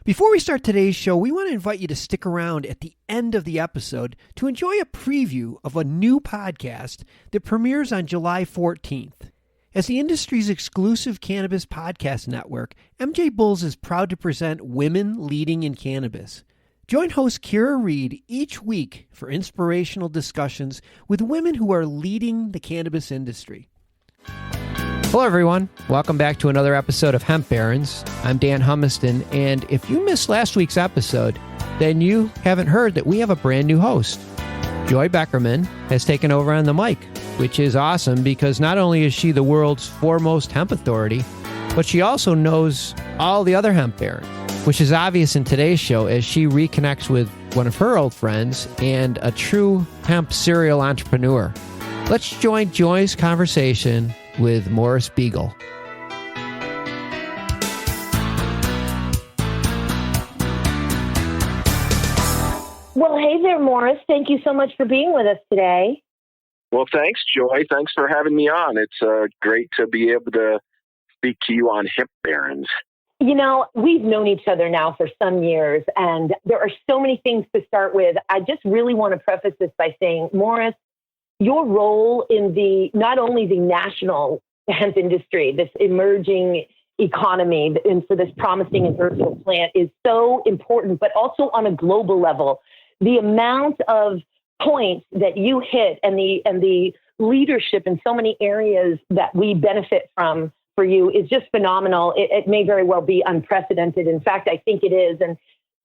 Before we start today's show, we want to invite you to stick around at the end of the episode to enjoy a preview of a new podcast that premieres on July 14th. As the industry's exclusive cannabis podcast network, MJBulls is proud to present Women Leading in Cannabis. Join host Kira Reed each week for inspirational discussions with women who are leading the cannabis industry. Hello, everyone. Welcome back to another episode of Hemp Barons. I'm Dan Humiston, and if you missed last week's episode, then you haven't heard that we have a brand new host. Joy Beckermanon has taken over on the mic, which is awesome because not only is she the world's foremost hemp authority, but she also knows all the other hemp barons, which is obvious in today's show as she reconnects with one of her old friends and a true hemp serial entrepreneur. Let's join Joy's conversation with Morris Beegle. Well, hey there, Morris. Thank you so much for being with us today. Well, thanks, Joy. Thanks for having me on. It's great to be able to speak to you on Hemp Barons. You know, we've known each other now for some years, and there are so many things to start with. I just really want to preface this by saying, Morris, your role in not only the national hemp industry, this emerging economy, and for this promising and versatile plant is so important, but also on a global level. The amount of points that you hit and the leadership in so many areas that we benefit from for you is just phenomenal. It may very well be unprecedented. In fact, I think it is. And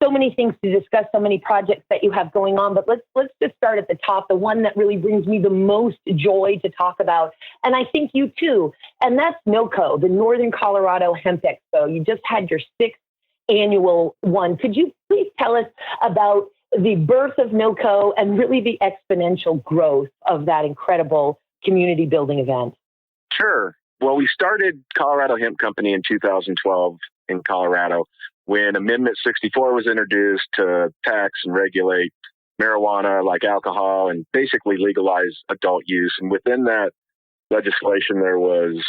so many things to discuss, so many projects that you have going on. But let's just start at the top, the one that really brings me the most joy to talk about. And I think you too. And that's NoCo, the Northern Colorado Hemp Expo. You just had your 6th annual one. Could you please tell us about the birth of NoCo and really the exponential growth of that incredible community building event? Sure. Well, we started Colorado Hemp Company in 2012 in Colorado when Amendment 64 was introduced to tax and regulate marijuana like alcohol and basically legalize adult use. And within that legislation, there was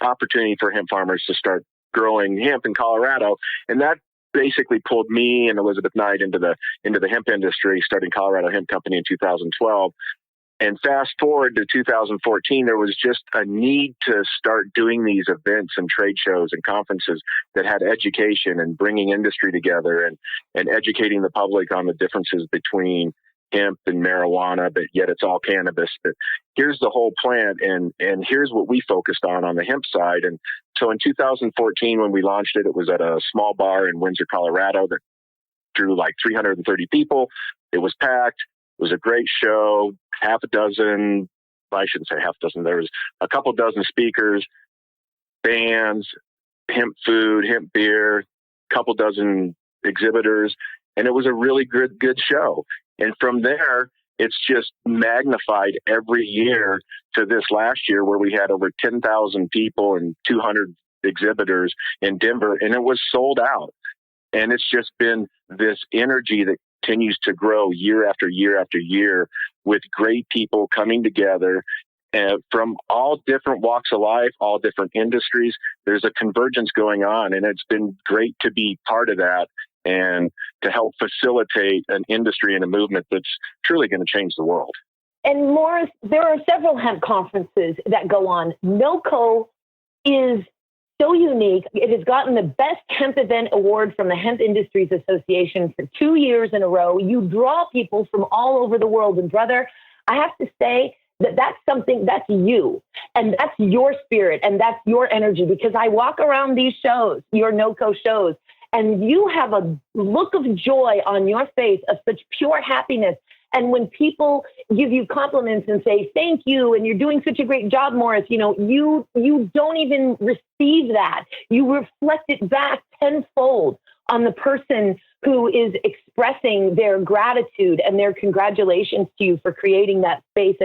opportunity for hemp farmers to start growing hemp in Colorado. And that basically pulled me and Elizabeth Knight into the hemp industry, starting Colorado Hemp Company in 2012. And fast forward to 2014, there was just a need to start doing these events and trade shows and conferences that had education and bringing industry together and educating the public on the differences between hemp and marijuana, but yet it's all cannabis. But here's the whole plant, and here's what we focused on the hemp side. And so in 2014, when we launched it, it was at a small bar in Windsor, Colorado that drew like 330 people. It was packed. It was a great show. I shouldn't say half a dozen. There was a couple dozen speakers, bands, hemp food, hemp beer, couple dozen exhibitors, and it was a really good show. And from there, it's just magnified every year to this last year where we had over 10,000 people and 200 exhibitors in Denver, and it was sold out. And it's just been this energy that continues to grow year after year after year with great people coming together from all different walks of life, all different industries. There's a convergence going on, and it's been great to be part of that and to help facilitate an industry and a movement that's truly going to change the world. And Morris, there are several hemp conferences that go on. NoCo is so unique. It has gotten the Best Hemp Event Award from the Hemp Industries Association for 2 years in a row. You draw people from all over the world. And brother, I have to say that's something, that's you. And that's your spirit and that's your energy, because I walk around these shows, your NoCo shows, and you have a look of joy on your face of such pure happiness. And when people give you compliments and say, thank you, and you're doing such a great job, Morris, you don't even receive that. You reflect it back tenfold on the person who is expressing their gratitude and their congratulations to you for creating that space.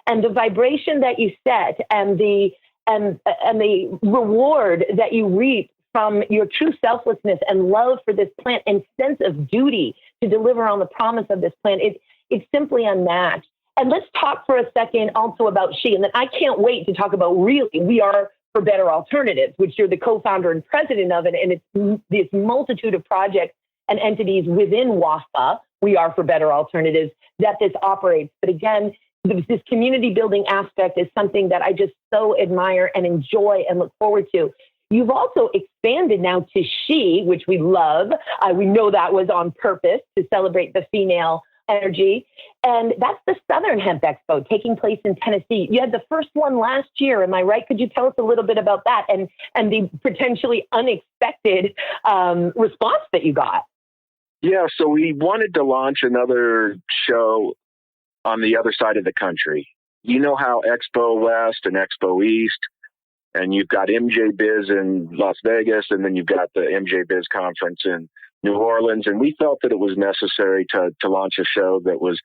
And the vibration that you set and the reward that you reap from your true selflessness and love for this plant and sense of duty to deliver on the promise of this plant, it's simply unmatched. And let's talk for a second also about she. And then I can't wait to talk about really, we are for Better Alternatives, which you're the co-founder and president of, and it's this multitude of projects and entities within WAFA, We Are for Better Alternatives, that this operates. But again, this community building aspect is something that I just so admire and enjoy and look forward to. You've also expanded now to She, which we love. We know that was on purpose to celebrate the female energy. And that's the Southern Hemp Expo taking place in Tennessee. You had the first one last year. Am I right? Could you tell us a little bit about that and the potentially unexpected response that you got? Yeah, so we wanted to launch another show on the other side of the country. You know how Expo West and Expo East, and you've got MJBiz in Las Vegas, and then you've got the MJBiz conference in New Orleans. And we felt that it was necessary to launch a show that was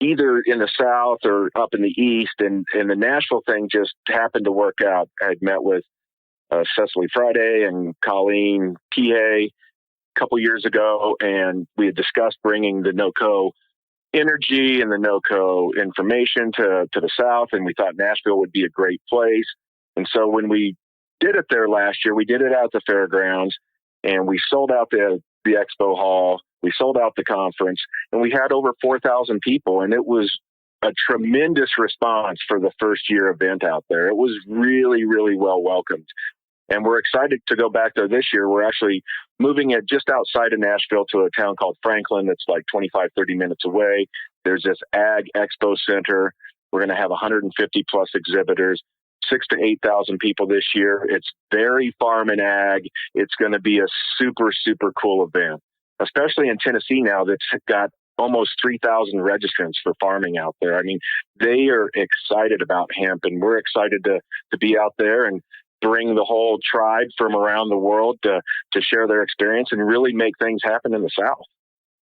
either in the South or up in the East. And the Nashville thing just happened to work out. I'd met with Cecily Friday and Colleen Kihei a couple years ago, and we had discussed bringing the NoCo energy and the NoCo information to the South, and we thought Nashville would be a great place. And so when we did it there last year, we did it out at the fairgrounds, and we sold out the expo hall, we sold out the conference, and we had over 4,000 people, and it was a tremendous response for the first year event out there. It was really, really well welcomed. And we're excited to go back there this year. We're actually moving it just outside of Nashville to a town called Franklin that's like 25, 30 minutes away. There's this Ag Expo Center. We're going to have 150 plus exhibitors, 6,000 to 8,000 people this year. It's very farm and ag. It's going to be a super, super cool event, especially in Tennessee now that's got almost 3,000 registrants for farming out there. I mean, they are excited about hemp, and we're excited to be out there and bring the whole tribe from around the world to share their experience and really make things happen in the South.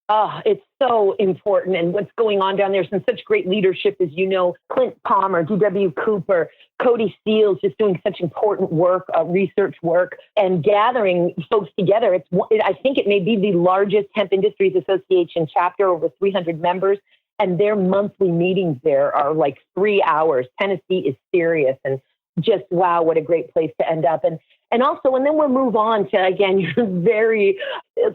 Oh, it's so important. And what's going on down there, some such great leadership, as you know, Clint Palmer, D.W. Cooper, Cody Steele's just doing such important work, research work, and gathering folks together. I think it may be the largest Hemp Industries Association chapter, over 300 members, and their monthly meetings there are like 3 hours. Tennessee is serious, and just, wow, what a great place to end up. And also, and then we'll move on to, again, your very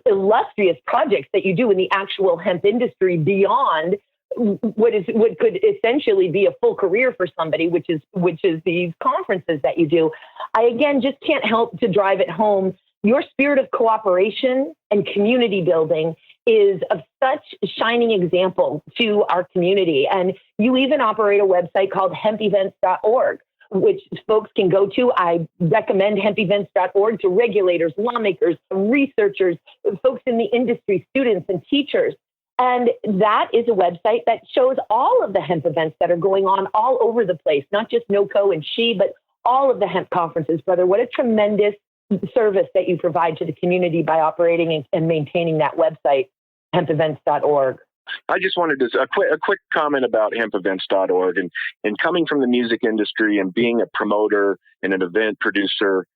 illustrious projects that you do in the actual hemp industry beyond what could essentially be a full career for somebody, which is these conferences that you do. I, again, just can't help to drive it home. Your spirit of cooperation and community building is of such a shining example to our community. And you even operate a website called hempevents.org, which folks can go to. I recommend hempevents.org to regulators, lawmakers, researchers, folks in the industry, students and teachers. And that is a website that shows all of the hemp events that are going on all over the place, not just NoCo and She, but all of the hemp conferences, brother. What a tremendous service that you provide to the community by operating and maintaining that website, hempevents.org. I just wanted to a quick comment about hempevents.org and coming from the music industry and being a promoter and an event producer.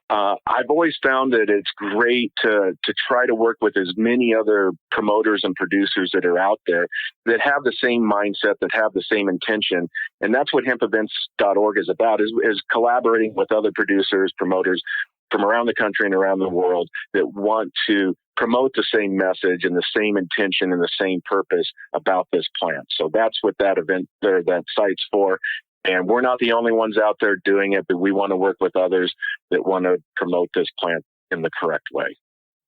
I've always found that it's great to try to work with as many other promoters and producers that are out there that have the same mindset, that have the same intention. And that's what hempevents.org is about, is collaborating with other producers, promoters from around the country and around the world that want to promote the same message and the same intention and the same purpose about this plant. So that's what that event there, that site's for. And we're not the only ones out there doing it, but we want to work with others that want to promote this plant in the correct way.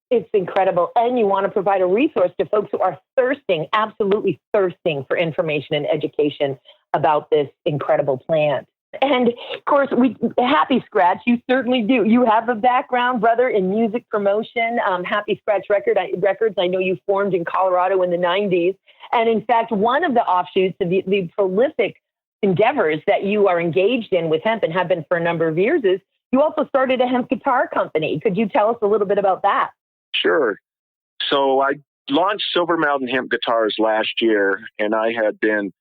It's incredible. And you want to provide a resource to folks who are thirsting, absolutely thirsting for information and education about this incredible plant. And of course, Happy Scratch, you certainly do. You have a background, brother, in music promotion. Happy Scratch Records, I know you formed in Colorado in the 90s. And in fact, one of the offshoots of the prolific endeavors that you are engaged in with hemp and have been for a number of years is you also started a hemp guitar company. Could you tell us a little bit about that? Sure. So I launched Silver Mountain Hemp Guitars last year, and I had been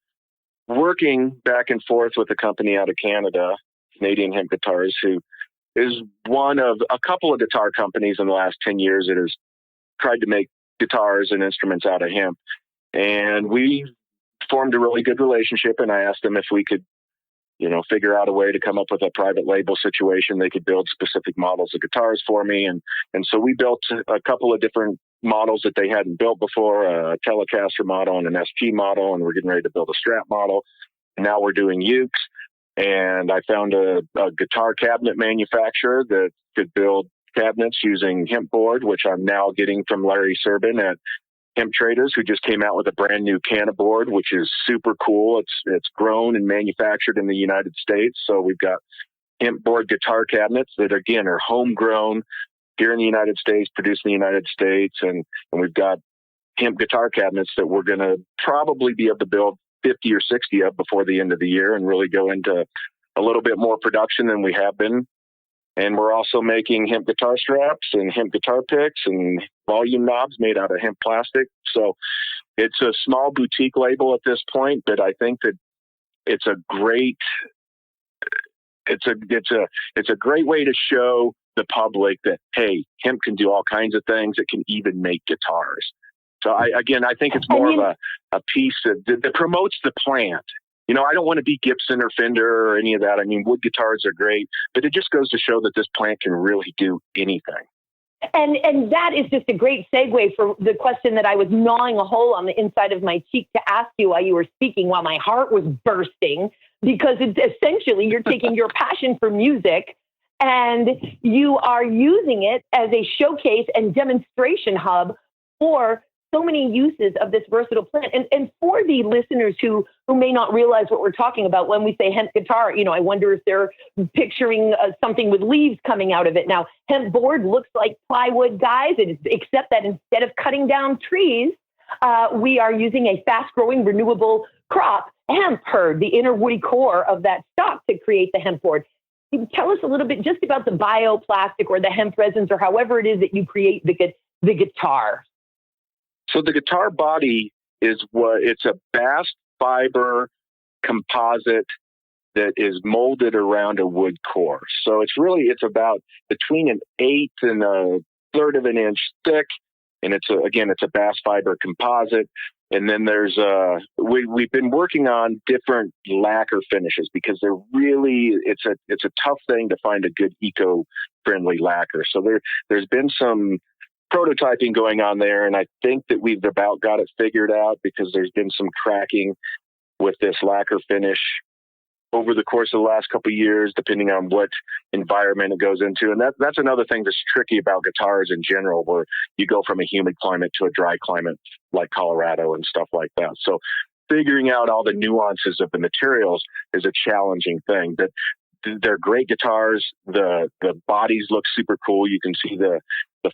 working back and forth with a company out of Canada, Canadian Hemp Guitars, who is one of a couple of guitar companies in the last 10 years that has tried to make guitars and instruments out of hemp. And we formed a really good relationship, and I asked them if we could figure out a way to come up with a private label situation. They could build specific models of guitars for me. And so we built a couple of different models that they hadn't built before, a Telecaster model and an SG model, and we're getting ready to build a Strat model. And now we're doing ukes. And I found a guitar cabinet manufacturer that could build cabinets using hemp board, which I'm now getting from Larry Serbin at Hemp Traders, who just came out with a brand new can of board, which is super cool. It's grown and manufactured in the United States. So we've got hemp board guitar cabinets that, again, are homegrown here in the United States, produced in the United States. And we've got hemp guitar cabinets that we're going to probably be able to build 50 or 60 of before the end of the year and really go into a little bit more production than we have been. And we're also making hemp guitar straps and hemp guitar picks and volume knobs made out of hemp plastic. So it's a small boutique label at this point, but I think that it's a great way to show the public that, hey, hemp can do all kinds of things. It can even make guitars. So I think it's more of a piece that promotes the plant. I don't want to be Gibson or Fender or any of that. I mean, wood guitars are great, but it just goes to show that this plant can really do anything. And that is just a great segue for the question that I was gnawing a hole on the inside of my cheek to ask you while you were speaking, while my heart was bursting, because it's essentially you're taking your passion for music and you are using it as a showcase and demonstration hub for so many uses of this versatile plant. And for the listeners who may not realize what we're talking about when we say hemp guitar, I wonder if they're picturing something with leaves coming out of it. Now, hemp board looks like plywood, guys, except that instead of cutting down trees, we are using a fast-growing renewable crop, hemp hurd, the inner woody core of that stock to create the hemp board. Tell us a little bit just about the bioplastic or the hemp resins or however it is that you create the guitar. So the guitar body it's a bast fiber composite that is molded around a wood core. So it's about between an eighth and a third of an inch thick. And it's a bast fiber composite. And then there's we've been working on different lacquer finishes because it's a tough thing to find a good eco-friendly lacquer. So there's been some prototyping going on there, and I think that we've about got it figured out because there's been some cracking with this lacquer finish over the course of the last couple of years, depending on what environment it goes into. And that's another thing that's tricky about guitars in general, where you go from a humid climate to a dry climate like Colorado and stuff like that. So figuring out all the nuances of the materials is a challenging thing. But they're great guitars. The bodies look super cool. You can see the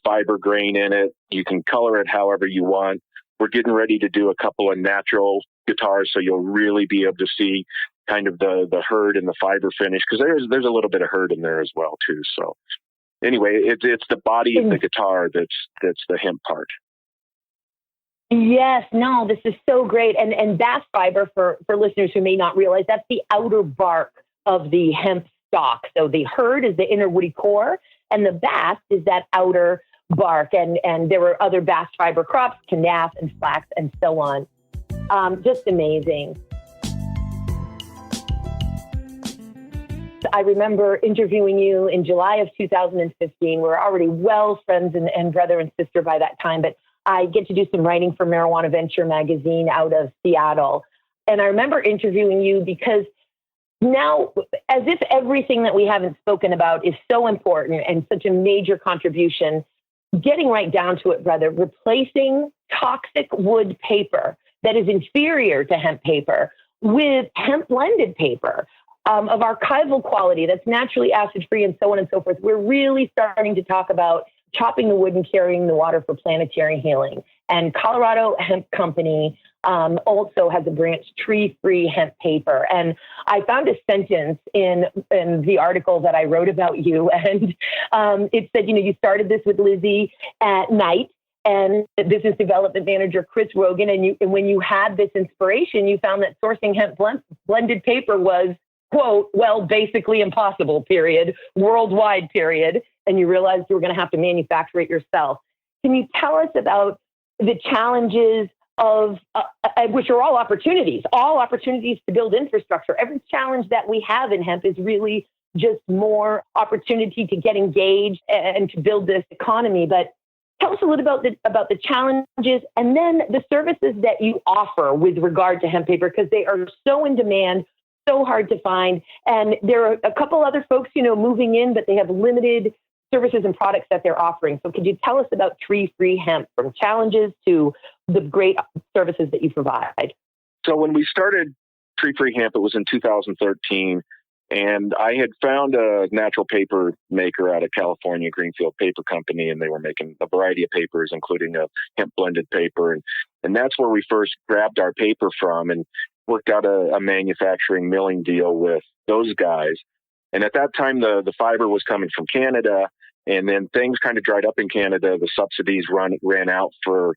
fiber grain in it. You can color it however you want. We're getting ready to do a couple of natural guitars, so you'll really be able to see kind of the hurd and the fiber finish, because there's a little bit of hurd in there as well too. So anyway, it's the body of the guitar that's the hemp part. Yes, no, this is so great. And bast fiber, for listeners who may not realize, that's the outer bark of the hemp stalk. So the hurd is the inner woody core, and the bast is that outer bark. And there were other bast fiber crops, calf and flax and so on. Just amazing. I remember interviewing you in July of 2015. We're already well friends and brother and sister by that time, but I get to do some writing for Marijuana Venture magazine out of Seattle. And I remember interviewing you because now, as if everything that we haven't spoken about is so important and such a major contribution, getting right down to it, brother, replacing toxic wood paper that is inferior to hemp paper with hemp blended paper of archival quality that's naturally acid-free and so on and so forth. We're really starting to talk about chopping the wood and carrying the water for planetary healing. And Colorado Hemp Company also has a branch, Tree Free Hemp paper. And I found a sentence in the article that I wrote about you. And it said, you started this with Lizzie at night and business development manager, Chris Rogan. And when you had this inspiration, you found that sourcing hemp blended paper was, quote, well, basically impossible, period, worldwide, period. And you realized you were going to have to manufacture it yourself. Can you tell us about the challenges of which are all opportunities to build infrastructure. Every challenge that we have in hemp is really just more opportunity to get engaged and to build this economy. But tell us a little about the challenges and then the services that you offer with regard to hemp paper, because they are so in demand, so hard to find. And there are a couple other folks, moving in, but they have limited services and products that they're offering. So could you tell us about Tree Free Hemp, from challenges to the great services that you provide? So when we started Tree Free Hemp, it was in 2013, and I had found a natural paper maker out of California, Greenfield Paper Company, and they were making a variety of papers, including a hemp blended paper. And that's where we first grabbed our paper from and worked out a manufacturing milling deal with those guys. And at that time, the fiber was coming from Canada, and then things kind of dried up in Canada. The subsidies ran out for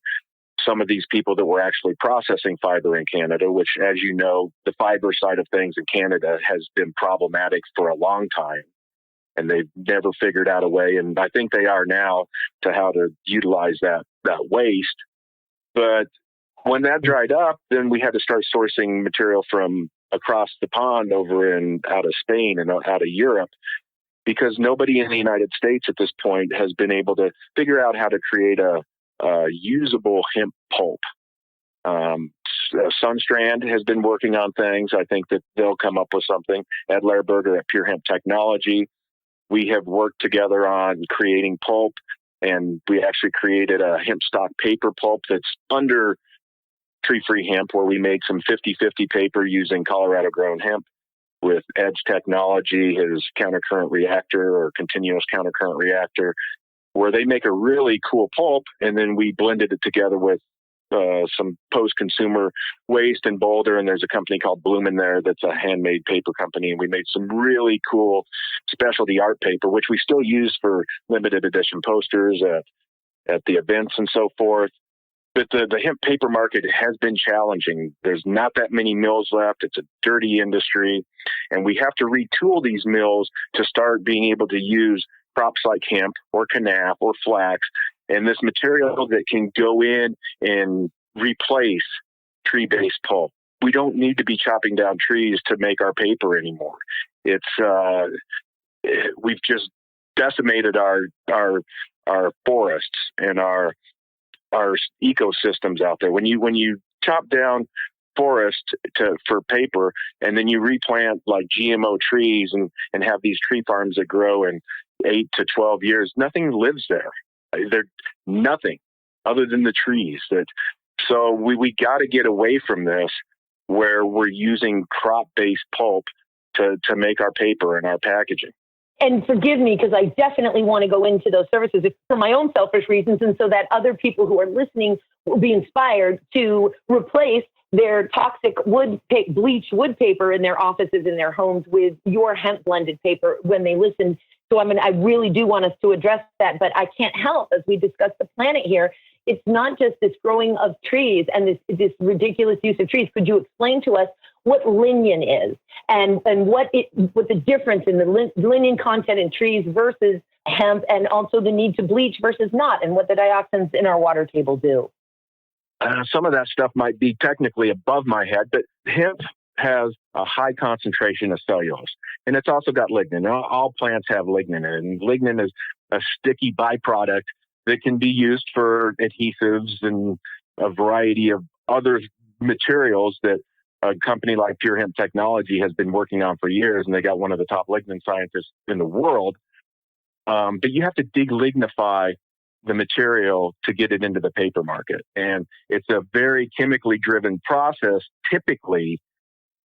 some of these people that were actually processing fiber in Canada, which, as you know, the fiber side of things in Canada has been problematic for a long time. And they've never figured out a way, and I think they are now, to how to utilize that waste. But when that dried up, then we had to start sourcing material from across the pond out of Spain and out of Europe, because nobody in the United States at this point has been able to figure out how to create a usable hemp pulp. Sunstrand has been working on things. I think that they'll come up with something. Ed Lehrberger at Pure Hemp Technology, we have worked together on creating pulp, and we actually created a hemp stock paper pulp that's under Tree Free Hemp, where we made some 50-50 paper using Colorado grown hemp with Ed's technology, his countercurrent reactor or continuous countercurrent reactor, where they make a really cool pulp, and then we blended it together with some post-consumer waste in Boulder, and there's a company called Bloom in there that's a handmade paper company, and we made some really cool specialty art paper, which we still use for limited edition posters at the events and so forth. But the hemp paper market has been challenging. There's not that many mills left. It's a dirty industry, and we have to retool these mills to start being able to use crops like hemp or canaf or flax, and this material that can go in and replace tree-based pulp. We don't need to be chopping down trees to make our paper anymore. We've just decimated our forests and our ecosystems out there. When you chop down forest for paper, and then you replant like GMO trees and have these tree farms that grow in 8 to 12 years, nothing lives there. They're nothing other than the trees. So we got to get away from this, where we're using crop-based pulp to make our paper and our packaging. And forgive me, because I definitely want to go into those services for my own selfish reasons, and so that other people who are listening will be inspired to replace their toxic bleached wood paper in their offices, in their homes, with your hemp blended paper when they listen. So I really do want us to address that, but I can't help, as we discuss the planet here, it's not just this growing of trees and this ridiculous use of trees. Could you explain to us what lignin is and what the difference in the lignin content in trees versus hemp, and also the need to bleach versus not, and what the dioxins in our water table do? Some of that stuff might be technically above my head, but hemp has a high concentration of cellulose, and it's also got lignin. All plants have lignin in it, and lignin is a sticky byproduct that can be used for adhesives and a variety of other materials that a company like Pure Hemp Technology has been working on for years, and they got one of the top lignin scientists in the world. But you have to delignify the material to get it into the paper market, and it's a very chemically driven process, typically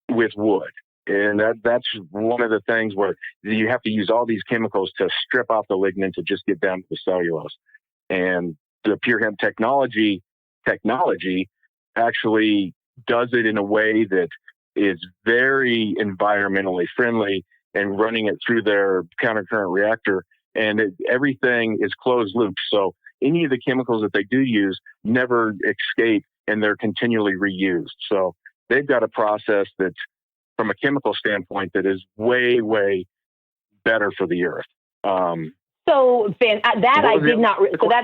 with wood. And that's one of the things where you have to use all these chemicals to strip off the lignin to just get down to the cellulose. And the Pure Hemp technology actually does it in a way that is very environmentally friendly, and running it through their countercurrent reactor. And everything is closed loop. So any of the chemicals that they do use never escape, and they're continually reused. So they've got a process that's, from a chemical standpoint, that is way, way better for the earth. So that's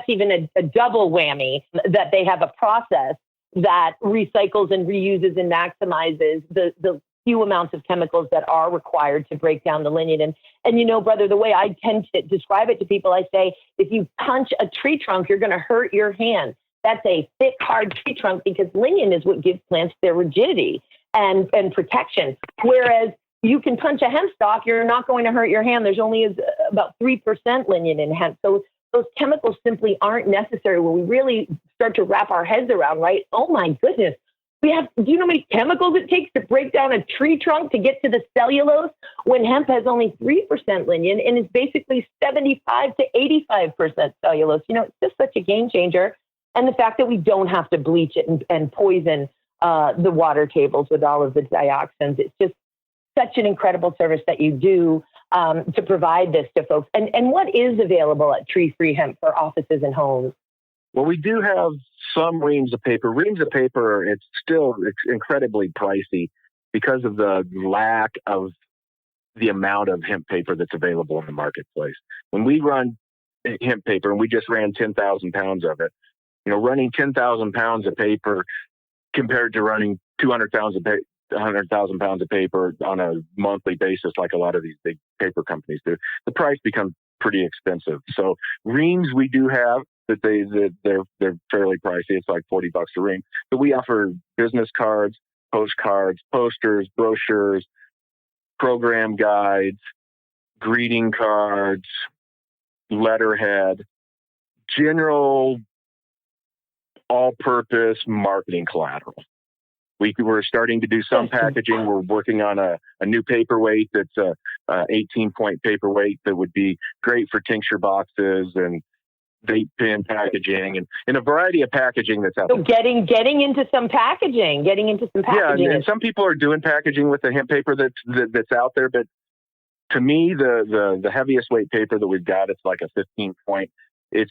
even a double whammy, that they have a process that recycles and reuses and maximizes the few amounts of chemicals that are required to break down the lignin. And you know, brother, the way I tend to describe it to people, I say, if you punch a tree trunk, you're going to hurt your hand. That's a thick, hard tree trunk, because lignin is what gives plants their rigidity and protection. Whereas you can punch a hemp stalk, you're not going to hurt your hand. There's only about 3% lignin in hemp. So those chemicals simply aren't necessary when we really start to wrap our heads around, right? Oh my goodness. Do you know how many chemicals it takes to break down a tree trunk to get to the cellulose, when hemp has only 3% lignin and is basically 75 to 85% cellulose? You know, it's just such a game changer. And the fact that we don't have to bleach it and poison the water tables with all of the dioxins. It's just such an incredible service that you do to provide this to folks. And what is available at Tree Free Hemp for offices and homes? Well, we do have some reams of paper. Reams of paper, it's incredibly pricey because of the lack of the amount of hemp paper that's available in the marketplace. When we run hemp paper, and we just ran 10,000 pounds of it, you know, running 10,000 pounds of paper compared to running 100,000 pounds of paper on a monthly basis, like a lot of these big paper companies do, the price becomes pretty expensive. So reams we do have, that they're fairly pricey. It's like $40 a ream. But we offer business cards, postcards, posters, brochures, program guides, greeting cards, letterhead, general all-purpose marketing collateral. We're starting to do some packaging. We're working on a new paperweight that's a 18-point paperweight that would be great for tincture boxes and vape pen packaging and a variety of packaging that's out there. So getting into some packaging. Yeah, and some people are doing packaging with the hemp paper that's out there. But to me, the heaviest weight paper that we've got, it's like a 15-point. It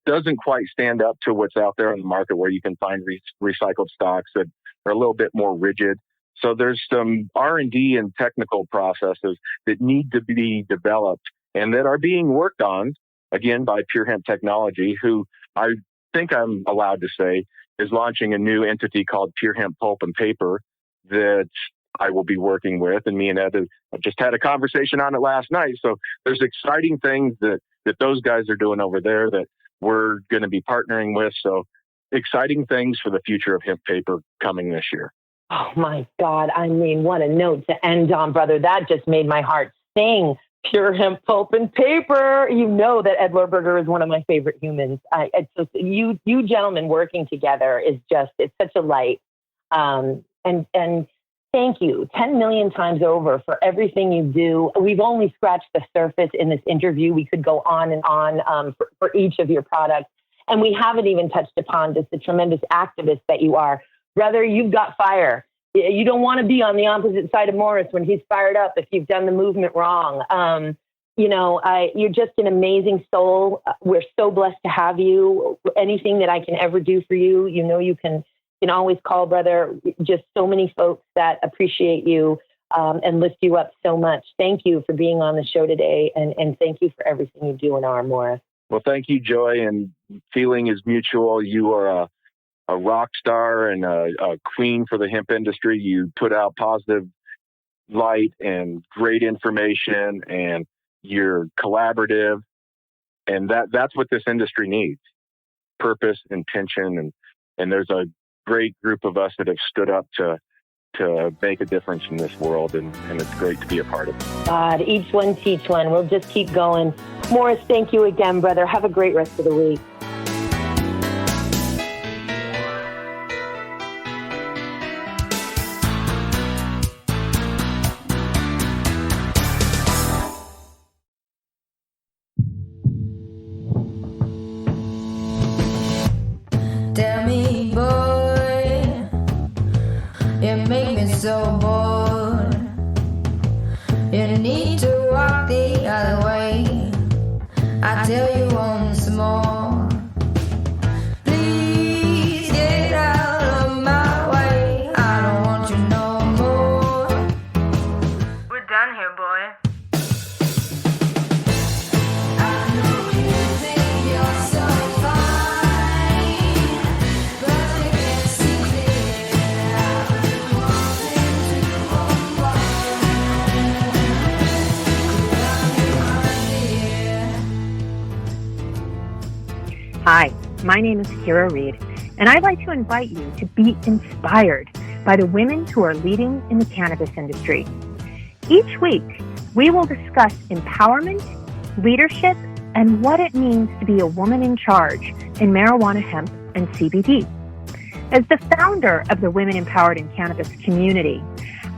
doesn't quite stand up to what's out there on the market, where you can find recycled stocks that are a little bit more rigid. So there's some R&D and technical processes that need to be developed and that are being worked on, again, by Pure Hemp Technology, who I think I'm allowed to say is launching a new entity called Pure Hemp Pulp and Paper that I will be working with. And me and Ed have just had a conversation on it last night. So there's exciting things that those guys are doing over there that we're going to be partnering with. So exciting things for the future of hemp paper coming this year. Oh my God. I mean, what a note to end on, brother. That just made my heart sing. Pure Hemp Pulp and Paper. You know that Ed Lerberger is one of my favorite humans. You gentlemen working together is it's such a light. And thank you 10 million times over for everything you do. We've only scratched the surface in this interview. We could go on and on for each of your products. And we haven't even touched upon just the tremendous activist that you are. Brother, you've got fire. You don't want to be on the opposite side of Morris when he's fired up if you've done the movement wrong. You're just an amazing soul. We're so blessed to have you. Anything that I can ever do for you, you know, you can always call, brother. Just so many folks that appreciate you and lift you up so much. Thank you for being on the show today. And thank you for everything you do in our Morris. Well, thank you, Joy. And feeling is mutual. You are a rock star and a queen for the hemp industry. You put out positive light and great information, and you're collaborative. And that's what this industry needs: purpose, intention, and there's a great group of us that have stood up to make a difference in this world, and it's great to be a part of it. God, each one teach one. We'll just keep going. Morris, thank you again, brother. Have a great rest of the week. Tell me, boy, you make me so bored. You need to walk the other way. I tell you once more, My name is Kira Reed, and I'd like to invite you to be inspired by the women who are leading in the cannabis industry. Each week, we will discuss empowerment, leadership, and what it means to be a woman in charge in marijuana, hemp, and CBD. As the founder of the Women Empowered in Cannabis community,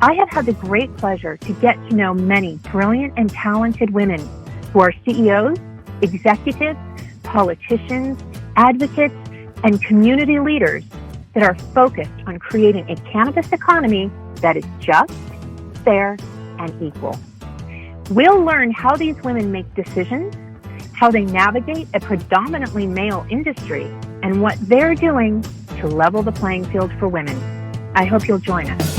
I have had the great pleasure to get to know many brilliant and talented women who are CEOs, executives, politicians, advocates, and community leaders that are focused on creating a cannabis economy that is just, fair, and equal. We'll learn how these women make decisions, how they navigate a predominantly male industry, and what they're doing to level the playing field for women. I hope you'll join us.